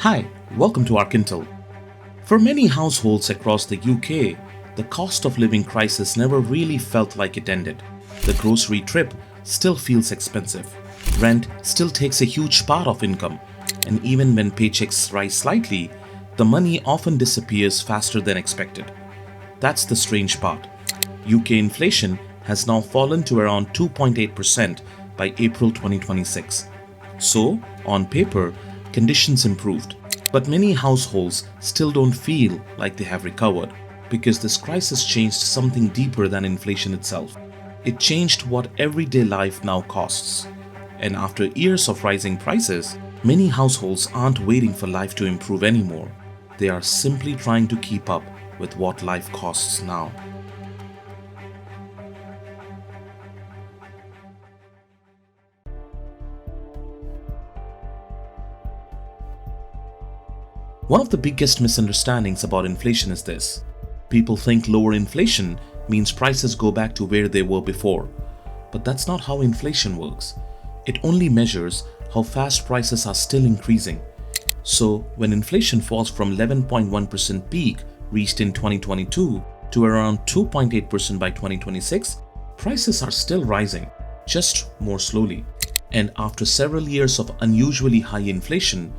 Hi, welcome to Arkintel. For many households across the UK, the cost of living crisis never really felt like it ended. The grocery trip still feels expensive. Rent still takes a huge part of income, and even when paychecks rise slightly, the money often disappears faster than expected. That's the strange part. UK inflation has now fallen to around 2.8% by April 2026. So, on paper, conditions improved, but many households still don't feel like they have recovered because this crisis changed something deeper than inflation itself. It changed what everyday life now costs. And after years of rising prices, many households aren't waiting for life to improve anymore. They are simply trying to keep up with what life costs now. One of the biggest misunderstandings about inflation is this. People think lower inflation means prices go back to where they were before. But that's not how inflation works. It only measures how fast prices are still increasing. So, when inflation falls from 11.1% peak reached in 2022 to around 2.8% by 2026, prices are still rising, just more slowly. And after several years of unusually high inflation,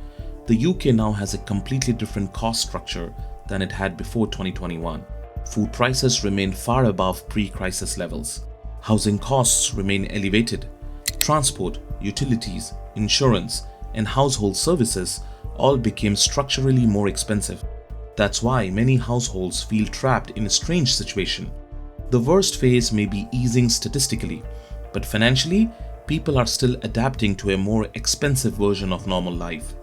the UK now has a completely different cost structure than it had before 2021. Food prices remain far above pre-crisis levels. Housing costs remain elevated. Transport, utilities, insurance, and household services all became structurally more expensive. That's why many households feel trapped in a strange situation. The worst phase may be easing statistically, but financially, people are still adapting to a more expensive version of normal life.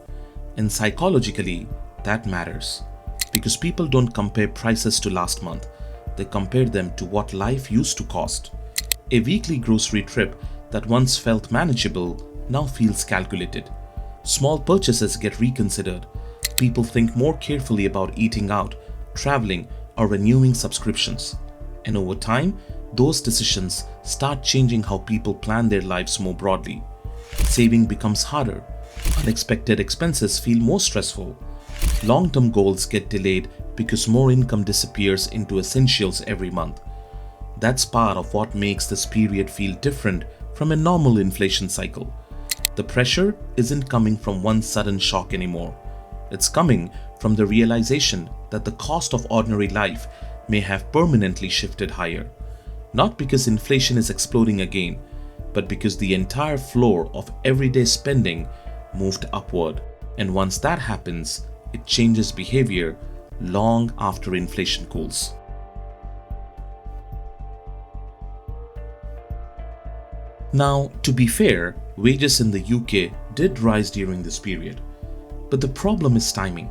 And psychologically, that matters. Because people don't compare prices to last month, they compare them to what life used to cost. A weekly grocery trip that once felt manageable now feels calculated. Small purchases get reconsidered. People think more carefully about eating out, traveling, or renewing subscriptions. And over time, those decisions start changing how people plan their lives more broadly. Saving becomes harder. Unexpected expenses feel more stressful. Long-term goals get delayed because more income disappears into essentials every month. That's part of what makes this period feel different from a normal inflation cycle. The pressure isn't coming from one sudden shock anymore. It's coming from the realization that the cost of ordinary life may have permanently shifted higher. Not because inflation is exploding again, but because the entire floor of everyday spending moved upward. And once that happens, it changes behavior long after inflation cools. Now, to be fair, wages in the UK did rise during this period. But the problem is timing.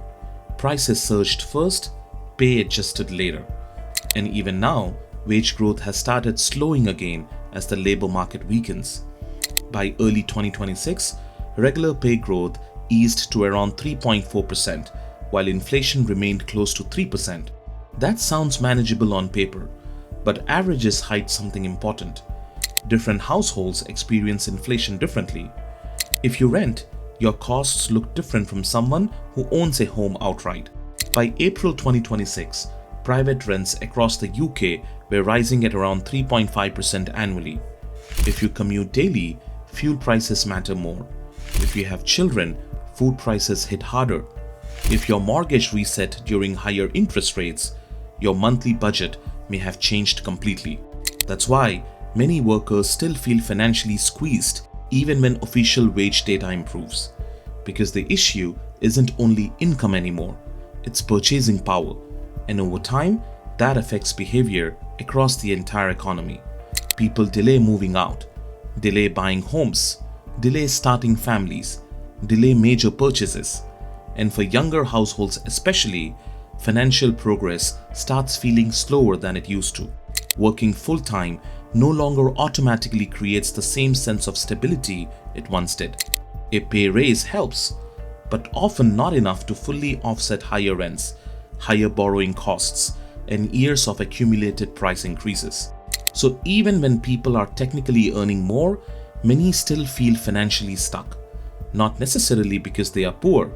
Prices surged first, pay adjusted later. And even now, wage growth has started slowing again as the labor market weakens. By early 2026, regular pay growth eased to around 3.4%, while inflation remained close to 3%. That sounds manageable on paper, but averages hide something important. Different households experience inflation differently. If you rent, your costs look different from someone who owns a home outright. By April 2026, private rents across the UK were rising at around 3.5% annually. If you commute daily, fuel prices matter more. If you have children, food prices hit harder. If your mortgage reset during higher interest rates, your monthly budget may have changed completely. That's why many workers still feel financially squeezed even when official wage data improves. Because the issue isn't only income anymore, it's purchasing power. And over time, that affects behavior across the entire economy. People delay moving out, delay buying homes, delay starting families, delay major purchases. And for younger households especially, financial progress starts feeling slower than it used to. Working full-time no longer automatically creates the same sense of stability it once did. A pay raise helps, but often not enough to fully offset higher rents, higher borrowing costs, and years of accumulated price increases. So even when people are technically earning more, many still feel financially stuck. Not necessarily because they are poor,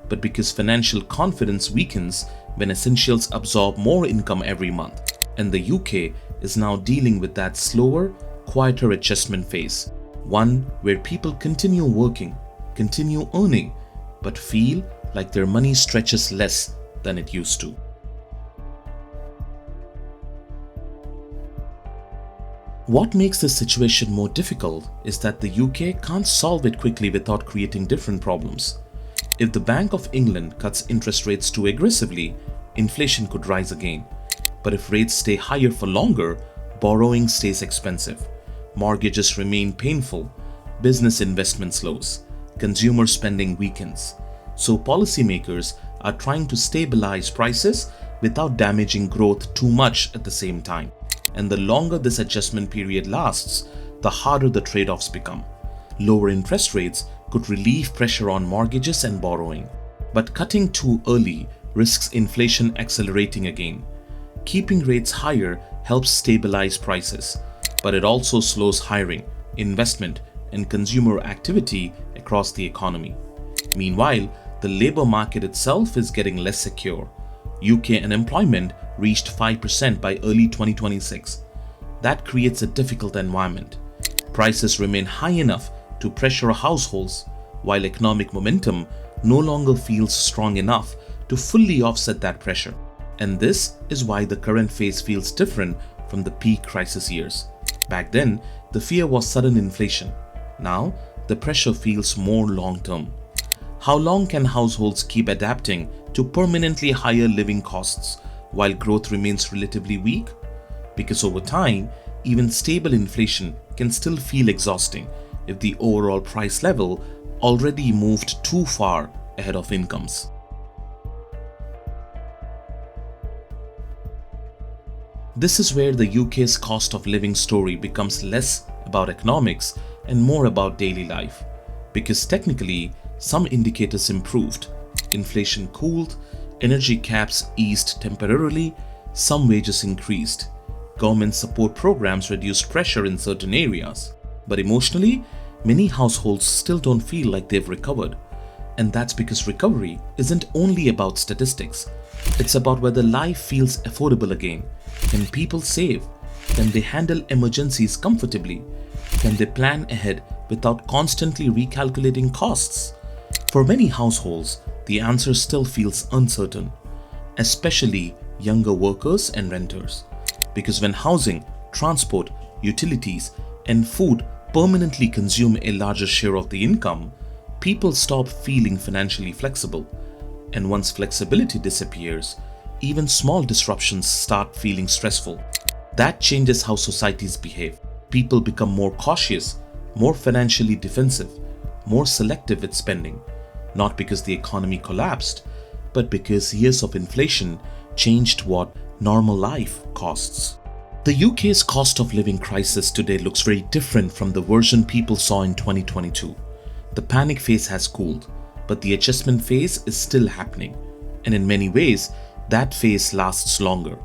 but because financial confidence weakens when essentials absorb more income every month. And the UK is now dealing with that slower, quieter adjustment phase, one where people continue working, continue earning, but feel like their money stretches less than it used to. What makes this situation more difficult is that the UK can't solve it quickly without creating different problems. If the Bank of England cuts interest rates too aggressively, inflation could rise again. But if rates stay higher for longer, borrowing stays expensive, mortgages remain painful, business investment slows, consumer spending weakens. So policymakers are trying to stabilize prices without damaging growth too much at the same time. And the longer this adjustment period lasts, the harder the trade-offs become. Lower interest rates could relieve pressure on mortgages and borrowing, but cutting too early risks inflation accelerating again. Keeping rates higher helps stabilize prices, but it also slows hiring, investment, and consumer activity across the economy. Meanwhile, the labor market itself is getting less secure. UK unemployment reached 5% by early 2026. That creates a difficult environment. Prices remain high enough to pressure households, while economic momentum no longer feels strong enough to fully offset that pressure. And this is why the current phase feels different from the peak crisis years. Back then, the fear was sudden inflation. Now, the pressure feels more long-term. How long can households keep adapting to permanently higher living costs while growth remains relatively weak? Because over time, even stable inflation can still feel exhausting if the overall price level already moved too far ahead of incomes. This is where the UK's cost of living story becomes less about economics and more about daily life. Because technically, some indicators improved. Inflation cooled, energy caps eased temporarily, some wages increased. Government support programs reduced pressure in certain areas. But emotionally, many households still don't feel like they've recovered. And that's because recovery isn't only about statistics. It's about whether life feels affordable again. Can people save? Can they handle emergencies comfortably? Can they plan ahead without constantly recalculating costs? For many households, the answer still feels uncertain, especially younger workers and renters. Because when housing, transport, utilities, and food permanently consume a larger share of the income, people stop feeling financially flexible. And once flexibility disappears, even small disruptions start feeling stressful. That changes how societies behave. People become more cautious, more financially defensive, more selective with spending, not because the economy collapsed, but because years of inflation changed what normal life costs. The UK's cost of living crisis today looks very different from the version people saw in 2022. The panic phase has cooled, but the adjustment phase is still happening. And in many ways, that phase lasts longer.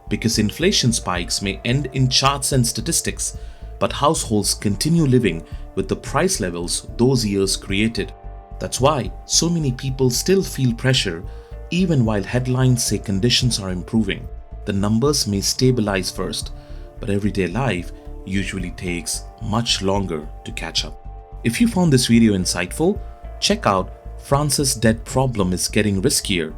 Because inflation spikes may end in charts and statistics, but households continue living with the price levels those years created. That's why so many people still feel pressure even while headlines say conditions are improving. The numbers may stabilize first, but everyday life usually takes much longer to catch up. If you found this video insightful, check out France's Debt Problem is Getting Riskier,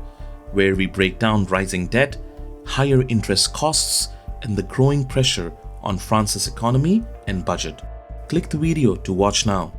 where we break down rising debt, higher interest costs, and the growing pressure on France's economy and budget. Click the video to watch now.